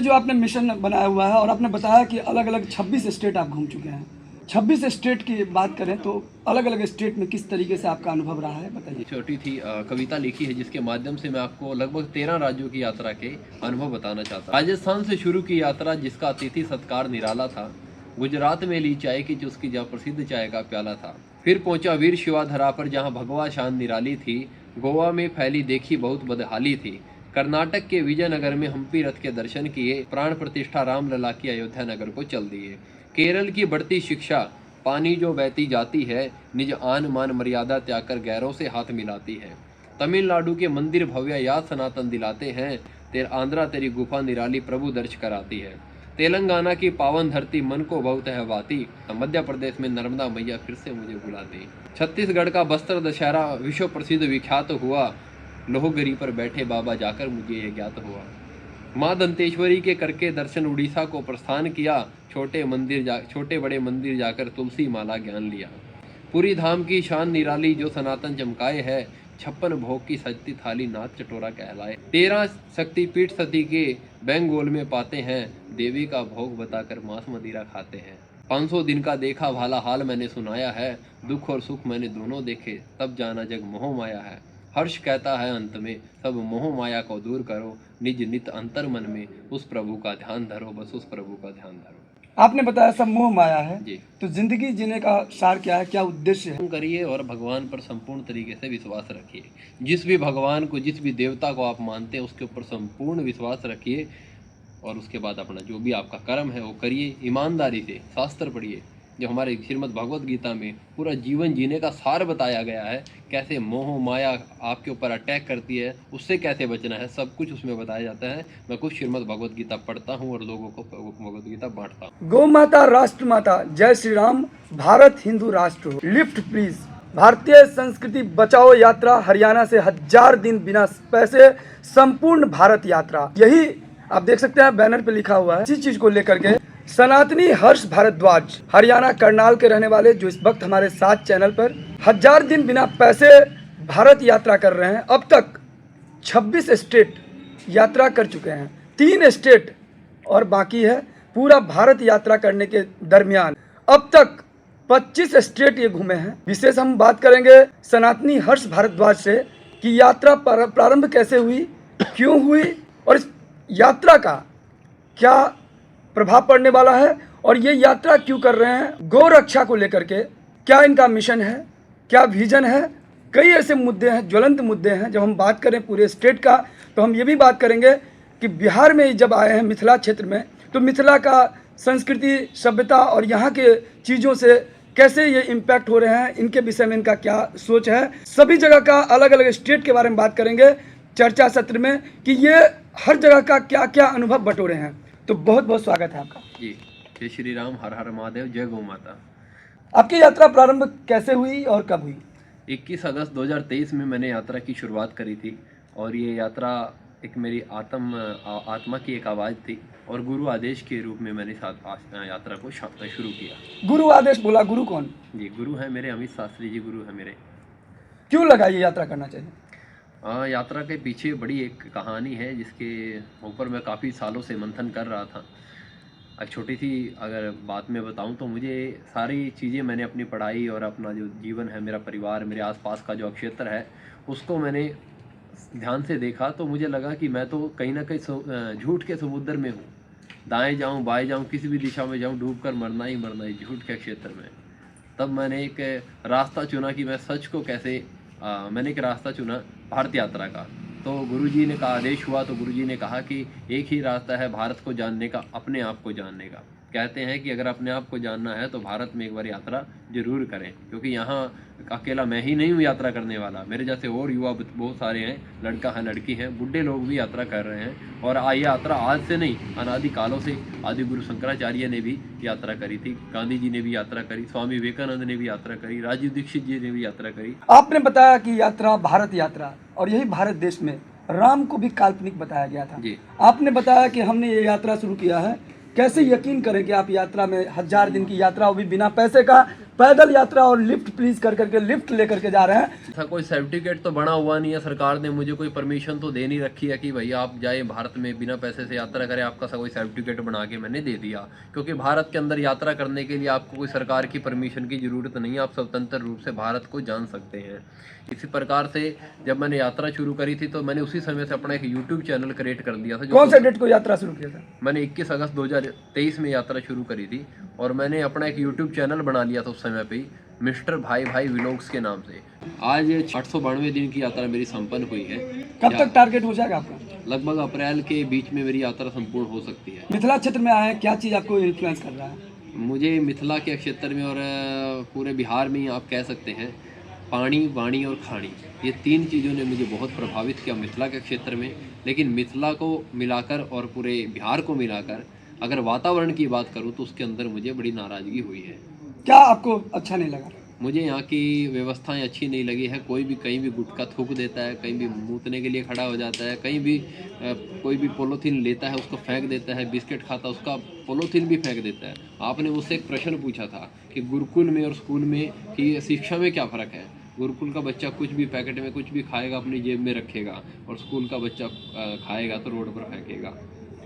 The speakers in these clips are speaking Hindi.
जो आपने मिशन बनाया हुआ है और आपने बताया कि अलग अलग 26 स्टेट आप घूम चुके हैं, 26 स्टेट की बात करें तो अलग अलग स्टेट में किस तरीके से आपका अनुभव रहा है, बताइए। छोटी थी कविता लिखी है जिसके माध्यम से मैं आपको लगभग 13 राज्यों की यात्रा के अनुभव बताना चाहता हूँ। राजस्थान से शुरू की यात्रा जिसका अतिथि सत्कार निराला था। गुजरात में ली चाय की चुस्की जहाँ प्रसिद्ध चाय का प्याला था। फिर पहुंचा वीर शिवाधरा पर जहाँ भगवा शान निराली थी। गोवा में फैली देखी बहुत बदहाली थी। कर्नाटक के विजयनगर में हम्पी रथ के दर्शन किए। प्राण प्रतिष्ठा रामलला की अयोध्या नगर को चल दिए। केरल की बढ़ती शिक्षा, पानी जो बहती जाती है, निज आन मान मर्यादा त्याग कर गैरों से हाथ मिलाती है। तमिलनाडु के मंदिर भव्य याद सनातन दिलाते हैं। आंध्रा तेरी गुफा निराली प्रभु दर्श कराती है। तेलंगाना की पावन धरती मन को बहुत है वाती। मध्य प्रदेश में नर्मदा मैया फिर से मुझे बुलाती। छत्तीसगढ़ का बस्तर दशहरा विश्व प्रसिद्ध विख्यात हुआ। लोहगिरी पर बैठे बाबा जाकर मुझे यह ज्ञात हुआ। माँ दंतेश्वरी के करके दर्शन उड़ीसा को प्रस्थान किया। छोटे बड़े मंदिर जाकर तुलसी माला ज्ञान लिया। पूरी धाम की शान निराली जो सनातन चमकाए है। 56 भोग की सजती थाली नाथ चटोरा कहलाए। 13 शक्तिपीठ सती के बेंगोल में पाते हैं। देवी का भोग बताकर मांस मदिरा खाते हैं। 500 दिन का देखा भाला हाल मैंने सुनाया है। दुख और सुख मैंने दोनों देखे, तब जाना जग मोह माया है। हर्ष कहता है अंत में, सब मोह माया को दूर करो। निज नित अंतर मन में उस प्रभु का ध्यान धरो, बस उस प्रभु का ध्यान धरो। आपने बताया सब मोह माया है जी। तो जिंदगी जीने का सार क्या है, क्या उद्देश्य है? करिए और भगवान पर संपूर्ण तरीके से विश्वास रखिए। जिस भी भगवान को, जिस भी देवता को आप मानते हैं उसके ऊपर संपूर्ण विश्वास रखिए और उसके बाद अपना जो भी आपका कर्म है वो करिए ईमानदारी से। शास्त्र पढ़िए, जो हमारे श्रीमद् भगवद गीता में पूरा जीवन जीने का सार बताया गया है। कैसे मोह माया आपके ऊपर अटैक करती है, उससे कैसे बचना है, सब कुछ उसमें बताया जाता है। मैं कुछ श्रीमद् भगवद गीता पढ़ता हूँ और लोगों को भगवद गीता बांटता हूँ। गौ माता, राष्ट्र माता, जय श्री राम, भारत हिंदू राष्ट्र हो, लिफ्ट प्लीज। भारतीय संस्कृति बचाओ यात्रा, हरियाणा से 1000 दिन बिना पैसे, संपूर्ण भारत यात्रा। यही आप देख सकते हैं बैनर पे लिखा हुआ है। इसी चीज को लेकर के सनातनी हर्ष भारद्वाज, हरियाणा करनाल के रहने वाले, जो इस वक्त हमारे साथ चैनल पर 1000 दिन बिना पैसे भारत यात्रा कर रहे हैं। अब तक 26 स्टेट यात्रा कर चुके हैं, 3 स्टेट और बाकी है। पूरा भारत यात्रा करने के दरमियान अब तक 25 स्टेट ये घूमे हैं। विशेष हम बात करेंगे सनातनी हर्ष भारद्वाज से कि यात्रा प्रारंभ कैसे हुई, क्यों हुई और इस यात्रा का क्या प्रभाव पड़ने वाला है और ये यात्रा क्यों कर रहे हैं। गौ रक्षा को लेकर के क्या इनका मिशन है, क्या विजन है। कई ऐसे मुद्दे हैं, ज्वलंत मुद्दे हैं। जब हम बात करें पूरे स्टेट का तो हम ये भी बात करेंगे कि बिहार में जब आए हैं मिथिला क्षेत्र में, तो मिथिला का संस्कृति, सभ्यता और यहाँ के चीज़ों से कैसे ये इम्पैक्ट हो रहे हैं, इनके विषय में इनका क्या सोच है। सभी जगह का अलग अलग स्टेट के बारे में बात करेंगे चर्चा सत्र में कि ये हर जगह का क्या क्या अनुभव बटोरे हैं। तो बहुत बहुत स्वागत है आपका। जी, जय श्री राम, हर हर महादेव, जय गौ माता। आपकी यात्रा प्रारंभ कैसे हुई और कब हुई? 21 अगस्त 2023 में मैंने यात्रा की शुरुआत करी थी और ये यात्रा एक मेरी आत्मा की एक आवाज़ थी और गुरु आदेश के रूप में मैंने यात्रा को शुरू किया। गुरु आदेश बोला, गुरु कौन? जी, गुरु है मेरे अमित शास्त्री जी, गुरु है मेरे। क्यों लगा ये यात्रा करना चाहिए? यात्रा के पीछे बड़ी एक कहानी है जिसके ऊपर मैं काफ़ी सालों से मंथन कर रहा था। एक छोटी सी अगर बात में बताऊं तो मुझे सारी चीज़ें, मैंने अपनी पढ़ाई और अपना जो जीवन है, मेरा परिवार, मेरे आसपास का जो क्षेत्र है, उसको मैंने ध्यान से देखा तो मुझे लगा कि मैं तो कहीं ना कहीं झूठ के समुद्र में हूँ। दाएं जाऊँ बाएं जाऊँ, किसी भी दिशा में जाऊँ, डूब कर मरना ही झूठ के क्षेत्र में। तब मैंने एक रास्ता चुना कि मैं सच को कैसे मैंने एक रास्ता चुना भारत यात्रा का। तो गुरुजी ने का आदेश हुआ तो गुरुजी ने कहा कि एक ही रास्ता है भारत को जानने का, अपने आप को जानने का। कहते हैं कि अगर अपने आप को जानना है तो भारत में एक बार यात्रा जरूर करें, क्योंकि यहाँ अकेला मैं ही नहीं हूँ यात्रा करने वाला, मेरे जैसे और युवा बहुत सारे हैं, लड़का है, लड़की हैं, बूढ़े लोग भी यात्रा कर रहे हैं। और ये यात्रा आज से नहीं, अनादि कालों से आदि गुरु शंकराचार्य ने भी यात्रा करी थी, गांधी जी ने भी यात्रा करी, स्वामी विवेकानंद ने भी यात्रा करी, राजीव दीक्षित जी ने भी यात्रा करी। आपने बताया कि यात्रा भारत यात्रा, और यही भारत देश में राम को भी काल्पनिक बताया गया था। जी। आपने बताया कि हमने ये यात्रा शुरू किया है, कैसे यकीन करें कि आप यात्रा में 1000 दिन की यात्रा, वो भी बिना पैसे का, पैदल यात्रा और लिफ्ट प्लीज कर करके लिफ्ट लेकर के जा रहे हैं। था कोई सर्टिफिकेट तो बना हुआ नहीं है, सरकार ने मुझे कोई परमिशन तो दे नहीं रखी है कि भैया आप जाए भारत में बिना पैसे से यात्रा करें, आपका सा कोई सर्टिफिकेट बना के मैंने दे दिया। क्योंकि भारत के अंदर यात्रा करने के लिए आपको कोई सरकार की परमिशन की ज़रूरत नहीं है, आप स्वतंत्र रूप से भारत को जान सकते हैं। इसी प्रकार से जब मैंने यात्रा शुरू करी थी तो मैंने उसी समय से अपना एक यूट्यूब चैनल क्रिएट कर दिया था। कौन से डेट को यात्रा शुरू किया था? मैंने 21 अगस्त 2023 में यात्रा शुरू करी थी और मैंने अपना एक यूट्यूब चैनल बना लिया था उस समय पे ही, मिस्टर भाई भाई व्लॉग्स के नाम से। आज 892 दिन की यात्रा मेरी संपन्न हुई है। कब तक टारगेट हो जाएगा आपका? लगभग अप्रैल के बीच में मेरी यात्रा संपूर्ण हो सकती है। मिथिला क्षेत्र में आए, क्या चीज़ आपको इन्फ्लुएंस कर रहा है? मुझे मिथिला के क्षेत्र में और पूरे बिहार में ही आप कह सकते हैं, पानी, वाणी और खानी, ये 3 चीज़ों ने मुझे बहुत प्रभावित किया मिथिला के क्षेत्र में। लेकिन मिथिला को मिलाकर और पूरे बिहार को मिलाकर अगर वातावरण की बात करूँ तो उसके अंदर मुझे बड़ी नाराज़गी हुई है। क्या आपको अच्छा नहीं लगा? मुझे यहाँ की व्यवस्थाएं अच्छी नहीं लगी है। कोई भी कहीं भी गुटखा थूक देता है, कहीं भी मूतने के लिए खड़ा हो जाता है, कहीं भी कोई भी पॉलीथीन लेता है उसको फेंक देता है, बिस्किट खाता है उसका पॉलीथीन भी फेंक देता है। आपने मुझसे एक प्रश्न पूछा था कि गुरुकुल में और स्कूल में की शिक्षा में क्या फ़र्क है। गुरुकुल का बच्चा कुछ भी पैकेट में कुछ भी खाएगा, अपनी जेब में रखेगा, और स्कूल का बच्चा खाएगा तो रोड पर फेंकेगा।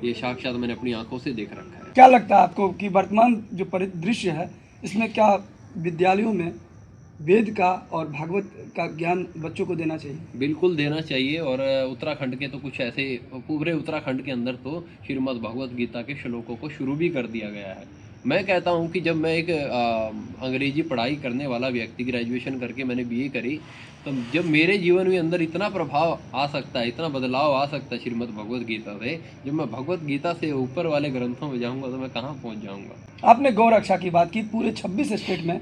ये साक्षात मैंने अपनी आंखों से देख रखा है। क्या लगता है आपको कि वर्तमान जो परिदृश्य है इसमें क्या विद्यालयों में वेद का और भागवत का ज्ञान बच्चों को देना चाहिए? बिल्कुल देना चाहिए। और उत्तराखंड के तो कुछ ऐसे, पूरे उत्तराखंड के अंदर तो श्रीमद् भगवत गीता के श्लोकों को शुरू भी कर दिया गया है। मैं कहता हूं कि जब मैं एक अंग्रेजी पढ़ाई करने वाला व्यक्ति, ग्रेजुएशन करके मैंने बीए करी, तो जब मेरे जीवन में अंदर इतना प्रभाव आ सकता है, इतना बदलाव आ सकता है श्रीमद् भगवत गीता से, जब मैं भगवत गीता से ऊपर वाले ग्रंथों में जाऊंगा तो मैं कहाँ पहुँच जाऊँगा। आपने गौ रक्षा की बात की, पूरे 26 स्टेट में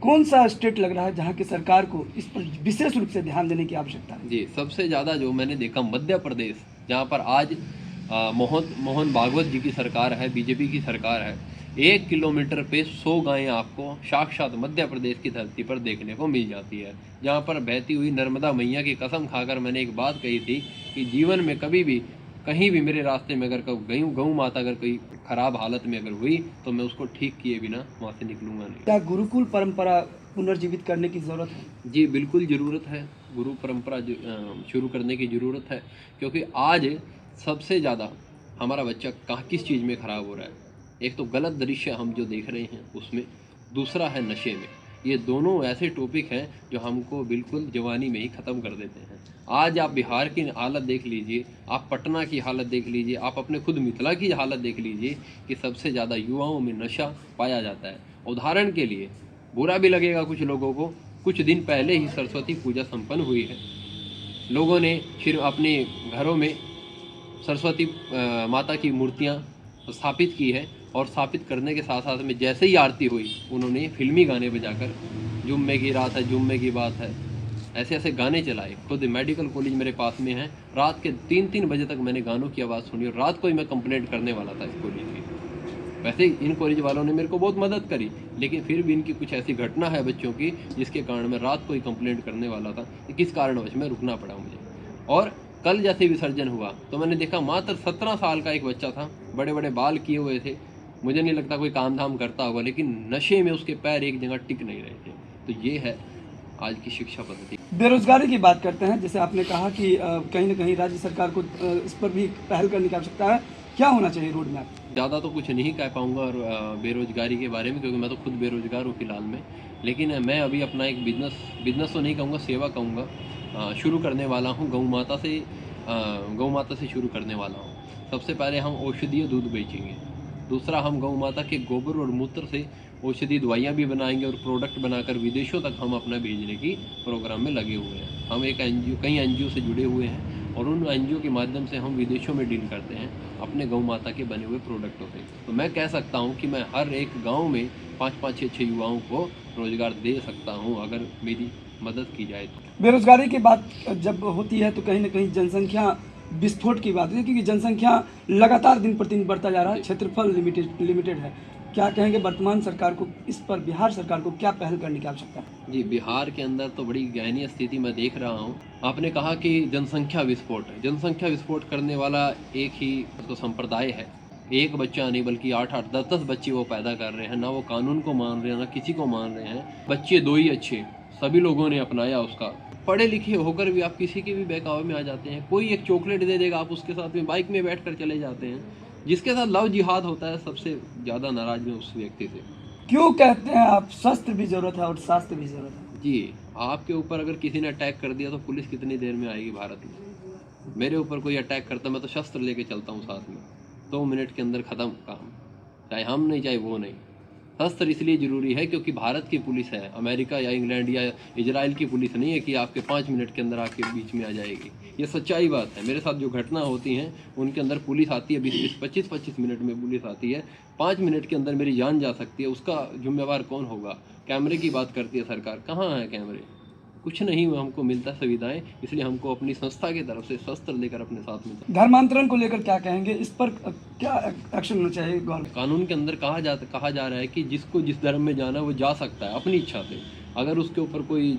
कौन सा स्टेट लग रहा है जहाँ की सरकार को इस पर विशेष रूप से ध्यान देने की आवश्यकता है? जी, सबसे ज़्यादा जो मैंने देखा मध्य प्रदेश, जहाँ पर आज मोहन भागवत जी की सरकार है, बीजेपी की सरकार है। 1 किलोमीटर पे 100 गायें आपको साक्षात मध्य प्रदेश की धरती पर देखने को मिल जाती है। जहाँ पर बहती हुई नर्मदा मैया की कसम खाकर मैंने एक बात कही थी कि जीवन में कभी भी कहीं भी मेरे रास्ते में अगर गऊ माता अगर कोई खराब हालत में अगर हुई तो मैं उसको ठीक किए बिना वहाँ से निकलूंगा नहीं। क्या गुरुकुल परंपरा पुनर्जीवित करने की ज़रूरत है? जी बिल्कुल ज़रूरत है। गुरु परंपरा शुरू करने की ज़रूरत है, क्योंकि आज सबसे ज़्यादा हमारा बच्चा किस चीज़ में ख़राब हो रहा है। एक तो गलत दृश्य हम जो देख रहे हैं उसमें, दूसरा है नशे में। ये दोनों ऐसे टॉपिक हैं जो हमको बिल्कुल जवानी में ही ख़त्म कर देते हैं। आज आप बिहार की हालत देख लीजिए, आप पटना की हालत देख लीजिए, आप अपने खुद मिथिला की हालत देख लीजिए कि सबसे ज़्यादा युवाओं में नशा पाया जाता है। उदाहरण के लिए, बुरा भी लगेगा कुछ लोगों को, कुछ दिन पहले ही सरस्वती पूजा संपन्न हुई है। लोगों ने फिर अपने घरों में सरस्वती माता की मूर्तियाँ स्थापित की है, और स्थापित करने के साथ साथ में जैसे ही आरती हुई उन्होंने फिल्मी गाने बजाकर जुम्मे की रात है, जुम्मे की बात है, ऐसे ऐसे गाने चलाए। खुद मेडिकल कॉलेज मेरे पास में है, रात के 3-3 बजे तक मैंने गानों की आवाज़ सुनी, और रात को ही मैं कंप्लेंट करने वाला था इस कॉलेज की। वैसे इन कॉलेज वालों ने मेरे को बहुत मदद करी, लेकिन फिर भी इनकी कुछ ऐसी घटना है बच्चों की जिसके कारण मैं रात को ही कंप्लेंट करने वाला था कि किस कारणवश मैं रुकना पड़ा मुझे। और कल जैसे विसर्जन हुआ तो मैंने देखा मात्र 17 साल का एक बच्चा था, बड़े बड़े बाल किए हुए थे, मुझे नहीं लगता कोई काम धाम करता होगा, लेकिन नशे में उसके पैर एक जगह टिक नहीं रहे थे। तो ये है आज की शिक्षा पद्धति। बेरोजगारी की बात करते हैं, जैसे आपने कहा कि कहीं ना कहीं राज्य सरकार को इस पर भी पहल करने की आवश्यकता है। क्या होना चाहिए रोड मैप? ज़्यादा तो कुछ नहीं कह पाऊँगा और बेरोजगारी के बारे में, क्योंकि मैं तो खुद बेरोजगार हूँ फिलहाल में। लेकिन मैं अभी अपना एक बिजनेस तो नहीं कहूँगा, सेवा कहूँगा, शुरू करने वाला हूँ। गौ माता से शुरू करने वाला हूँ। सबसे पहले हम औषधीय दूध बेचेंगे, दूसरा हम गौ माता के गोबर और मूत्र से औषधि दवाइयाँ भी बनाएंगे और प्रोडक्ट बनाकर विदेशों तक हम अपना भेजने की प्रोग्राम में लगे हुए हैं। हम एक कई एनजीओ से जुड़े हुए हैं और उन एनजीओ के माध्यम से हम विदेशों में डील करते हैं अपने गौ माता के बने हुए प्रोडक्टों से। तो मैं कह सकता हूँ कि मैं हर एक गाँव में 5-5, 6-6 युवाओं को रोजगार दे सकता हूँ अगर मेरी मदद की जाए तो। बेरोजगारी की बात जब होती है तो कहीं ना कहीं जनसंख्या विस्फोट की बात है, क्योंकि जनसंख्या लगातार दिन प्रतिदिन बढ़ता जा रहा है, क्षेत्रफल लिमिटेड है। क्या कहेंगे वर्तमान सरकार को इस पर, बिहार सरकार को क्या पहल करने की आवश्यकता है? जी, बिहार के अंदर तो बड़ी दयनीय स्थिति मैं देख रहा हूँ। आपने कहा कि जनसंख्या विस्फोट करने वाला एक ही तो संप्रदाय है एक बच्चा नहीं बल्कि 8-8, 10-10 बच्चे वो पैदा कर रहे हैं। ना वो कानून को मान रहे हैं, ना किसी को मान रहे हैं। बच्चे दो ही अच्छे, सभी लोगों ने अपनाया उसका। पढ़े लिखे होकर भी आप किसी के भी बहकावे में आ जाते हैं। कोई एक चॉकलेट दे देगा, आप उसके साथ में बाइक में बैठ कर चले जाते हैं। जिसके साथ लव जिहाद होता है, सबसे ज़्यादा नाराज मैं उस व्यक्ति से। क्यों कहते हैं आप शस्त्र भी जरूरत है और शास्त्र भी जरूरत है? जी, आपके ऊपर अगर किसी ने अटैक कर दिया तो पुलिस कितनी देर में आएगी भारत में? मेरे ऊपर कोई अटैक करता, मैं तो शस्त्र लेके चलता हूँ साथ में, 2 मिनट के अंदर ख़त्म काम, चाहे हम नहीं चाहे वो नहीं। शस्त्र इसलिए ज़रूरी है क्योंकि भारत की पुलिस है, अमेरिका या इंग्लैंड या इजराइल की पुलिस नहीं है कि आपके 5 मिनट के अंदर आपके बीच में आ जाएगी। ये सच्चाई बात है। मेरे साथ जो घटना होती हैं उनके अंदर पुलिस आती है, 20-20, 25-25 मिनट में पुलिस आती है। 5 मिनट के अंदर मेरी जान जा सकती है। उसका जिम्मेवार कौन होगा? कैमरे की बात करती है सरकार, कहाँ है कैमरे? कुछ नहीं हमको मिलता सुविधाएं, इसलिए हमको अपनी संस्था की तरफ से शस्त्र लेकर अपने साथ में। धर्मांतरण को लेकर क्या कहेंगे? इस पर क्या एक्शन होना चाहिए गवर्नमेंट? कानून के अंदर कहा जा रहा है कि जिसको जिस धर्म में जाना है वो जा सकता है अपनी इच्छा से। अगर उसके ऊपर कोई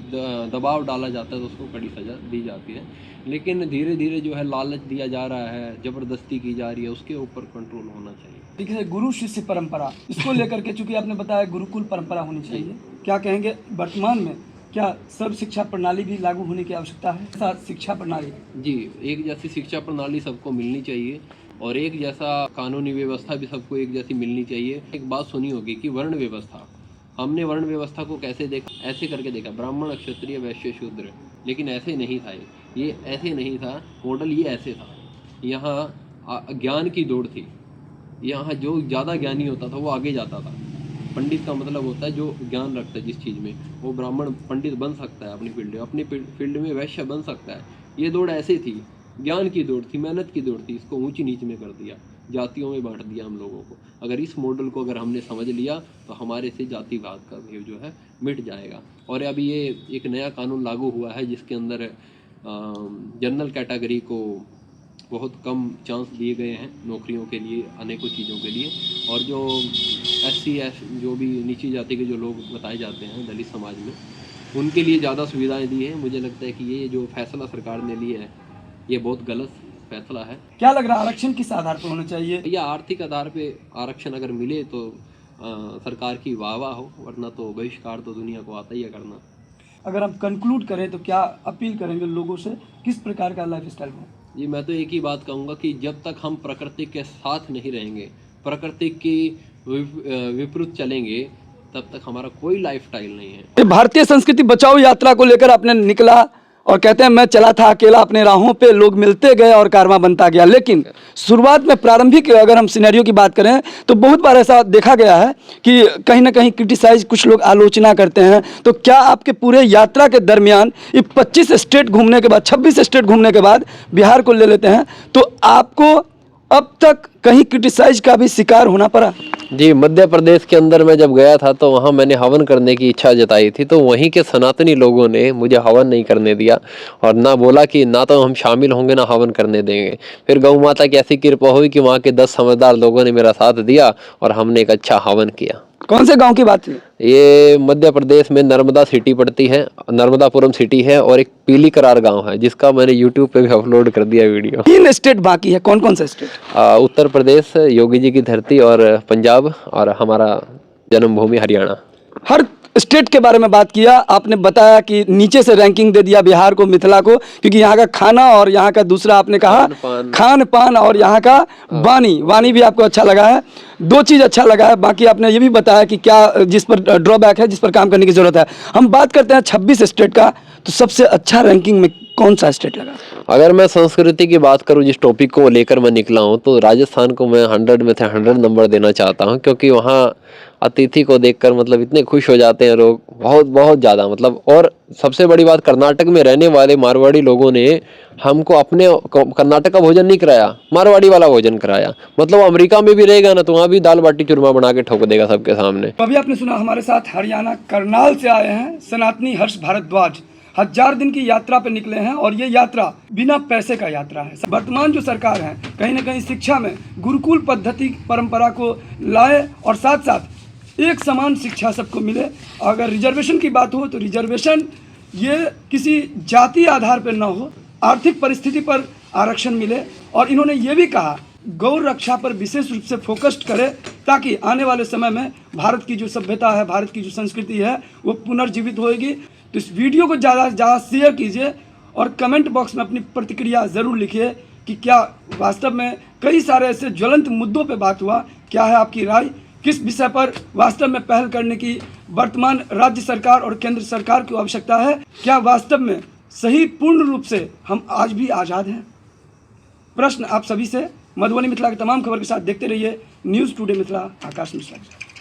दबाव डाला जाता है तो उसको कड़ी सजा दी जाती है। लेकिन धीरे धीरे जो है लालच दिया जा रहा है, ज़बरदस्ती की जा रही है, उसके ऊपर कंट्रोल होना चाहिए। ठीक है, गुरु शिष्य परंपरा, इसको लेकर के चूंकि आपने बताया गुरुकुल परंपरा होनी चाहिए, क्या कहेंगे वर्तमान में क्या सर्व शिक्षा प्रणाली भी लागू होने की आवश्यकता है? साथ शिक्षा प्रणाली जी, एक जैसी शिक्षा प्रणाली सबको मिलनी चाहिए और एक जैसा कानूनी व्यवस्था भी सबको एक जैसी मिलनी चाहिए। एक बात सुनी होगी कि वर्ण व्यवस्था, हमने वर्ण व्यवस्था को कैसे देखा? ऐसे करके देखा, ब्राह्मण क्षत्रिय वैश्य शूद्र, लेकिन ऐसे नहीं था। ये ऐसे नहीं था, मॉडल ये ऐसे था। यहाँ ज्ञान की दौड़ थी। यहाँ जो ज़्यादा ज्ञानी होता था वो आगे जाता था। पंडित का मतलब होता है जो ज्ञान रखता है जिस चीज़ में, वो ब्राह्मण पंडित बन सकता है अपनी फील्ड में, अपनी फील्ड में वैश्य बन सकता है। ये दौड़ ऐसे थी, ज्ञान की दौड़ थी, मेहनत की दौड़ थी। इसको ऊंची नीच में कर दिया, जातियों में बांट दिया हम लोगों को। अगर इस मॉडल को अगर हमने समझ लिया तो हमारे से जातिवाद का भेव जो है मिट जाएगा। और अभी ये एक नया कानून लागू हुआ है जिसके अंदर जनरल कैटेगरी को बहुत कम चांस दिए गए हैं नौकरियों के लिए, अनेकों चीज़ों के लिए। और जो SC जो भी नीची जाति के जो लोग बताए जाते हैं दलित समाज में, उनके लिए ज़्यादा सुविधाएं दी हैं। मुझे लगता है कि ये जो फैसला सरकार ने लिया है ये बहुत गलत फैसला है। क्या लग रहा है आरक्षण किस आधार पर होना चाहिए? या आर्थिक आधार पे आरक्षण अगर मिले तो सरकार की वाह हो, वरना तो बहिष्कार तो दुनिया को आता ही है करना। अगर हम कंक्लूड करें तो क्या अपील करेंगे लोगों से, किस प्रकार का लाइफ स्टाइल हो? जी, मैं तो एक ही बात कहूँगा कि जब तक हम प्रकृति के साथ नहीं रहेंगे, प्रकृति की विपरीत चलेंगे, तब तक हमारा कोई लाइफ स्टाइल नहीं है। भारतीय संस्कृति बचाओ यात्रा को लेकर आपने निकला और कहते हैं मैं चला था अकेला अपने राहों पे, लोग मिलते गए और कारवां बनता गया। लेकिन शुरुआत में प्रारंभिक अगर हम सिनेरियो की बात करें तो बहुत बार ऐसा देखा गया है कि कहीं ना कहीं क्रिटिसाइज, कुछ लोग आलोचना करते हैं। तो क्या आपके पूरे यात्रा के दरमियान ये 25 स्टेट घूमने के बाद, 26 स्टेट घूमने के बाद बिहार को ले लेते हैं, तो आपको अब तक कहीं क्रिटिसाइज का भी शिकार होना पड़ा? जी, मध्य प्रदेश के अंदर मैं जब गया था तो वहाँ मैंने हवन करने की इच्छा जताई थी, तो वहीं के सनातनी लोगों ने मुझे हवन नहीं करने दिया और ना बोला कि ना तो हम शामिल होंगे ना हवन करने देंगे। फिर गौ माता की ऐसी कृपा हुई कि वहाँ के 10 समझदार लोगों ने मेरा साथ दिया और हमने एक अच्छा हवन किया। कौन से गांव की बात है? ये मध्य प्रदेश में नर्मदा सिटी पड़ती है, नर्मदापुरम सिटी है, और एक पीली करार गांव है जिसका मैंने यूट्यूब पे भी अपलोड कर दिया वीडियो। 3 स्टेट बाकी है, कौन कौन सा स्टेट? उत्तर प्रदेश, योगी जी की धरती, और पंजाब, और हमारा जन्मभूमि हरियाणा। हर स्टेट के बारे में बात किया आपने, बताया कि नीचे से रैंकिंग दे दिया बिहार को, मिथिला को, क्योंकि यहाँ का खाना और यहाँ का दूसरा आपने कहा खान पान और यहाँ का वाणी भी आपको अच्छा लगा है। 2 चीज़ अच्छा लगा है, बाकी आपने ये भी बताया कि क्या जिस पर ड्रॉबैक है, जिस पर काम करने की जरूरत है। हम बात करते हैं 26 स्टेट का, तो सबसे अच्छा रैंकिंग में कौन सा स्टेट लगा? अगर मैं संस्कृति की बात करूं, जिस टॉपिक को लेकर मैं निकला हूं, तो राजस्थान को मैं 100 में से 100 नंबर देना चाहता हूं, क्योंकि वहां अतिथि को देखकर मतलब इतने खुश हो जाते हैं लोग, बहुत बहुत ज़्यादा मतलब। और सबसे बड़ी बात, कर्नाटक में रहने वाले मारवाड़ी लोगों ने हमको अपने कर्नाटक का भोजन नहीं कराया, मारवाड़ी वाला भोजन कराया। मतलब अमेरिका में भी रहेगा ना तो वहाँ भी दाल बाटी चूरमा बना के ठोक देगा सबके सामने। अभी आपने सुना, हमारे साथ हरियाणा करनाल से आए हैं सनातनी हर्ष भारद्वाज। 1000 दिन की यात्रा पे निकले हैं और ये यात्रा बिना पैसे का यात्रा है। वर्तमान जो सरकार है कहीं ना कहीं शिक्षा में गुरुकुल पद्धति परंपरा को लाए और साथ साथ एक समान शिक्षा सबको मिले। अगर रिजर्वेशन की बात हो तो रिजर्वेशन ये किसी जाति आधार पर न हो, आर्थिक परिस्थिति पर आरक्षण मिले। और इन्होंने ये भी कहा गौ रक्षा पर विशेष रूप से फोकस्ड करें, ताकि आने वाले समय में भारत की जो सभ्यता है, भारत की जो संस्कृति है, वो पुनर्जीवित होएगी। तो इस वीडियो को ज़्यादा से ज़्यादा शेयर कीजिए और कमेंट बॉक्स में अपनी प्रतिक्रिया ज़रूर लिखिए कि क्या वास्तव में कई सारे ऐसे ज्वलंत मुद्दों पे बात हुआ, क्या है आपकी राय, किस विषय पर वास्तव में पहल करने की वर्तमान राज्य सरकार और केंद्र सरकार की आवश्यकता है, क्या वास्तव में सही पूर्ण रूप से हम आज भी आज़ाद हैं। प्रश्न आप सभी से। मधुबनी मिथिला की तमाम खबर के साथ देखते रहिए न्यूज़ टुडे मिथिला। आकाश मिश्रा।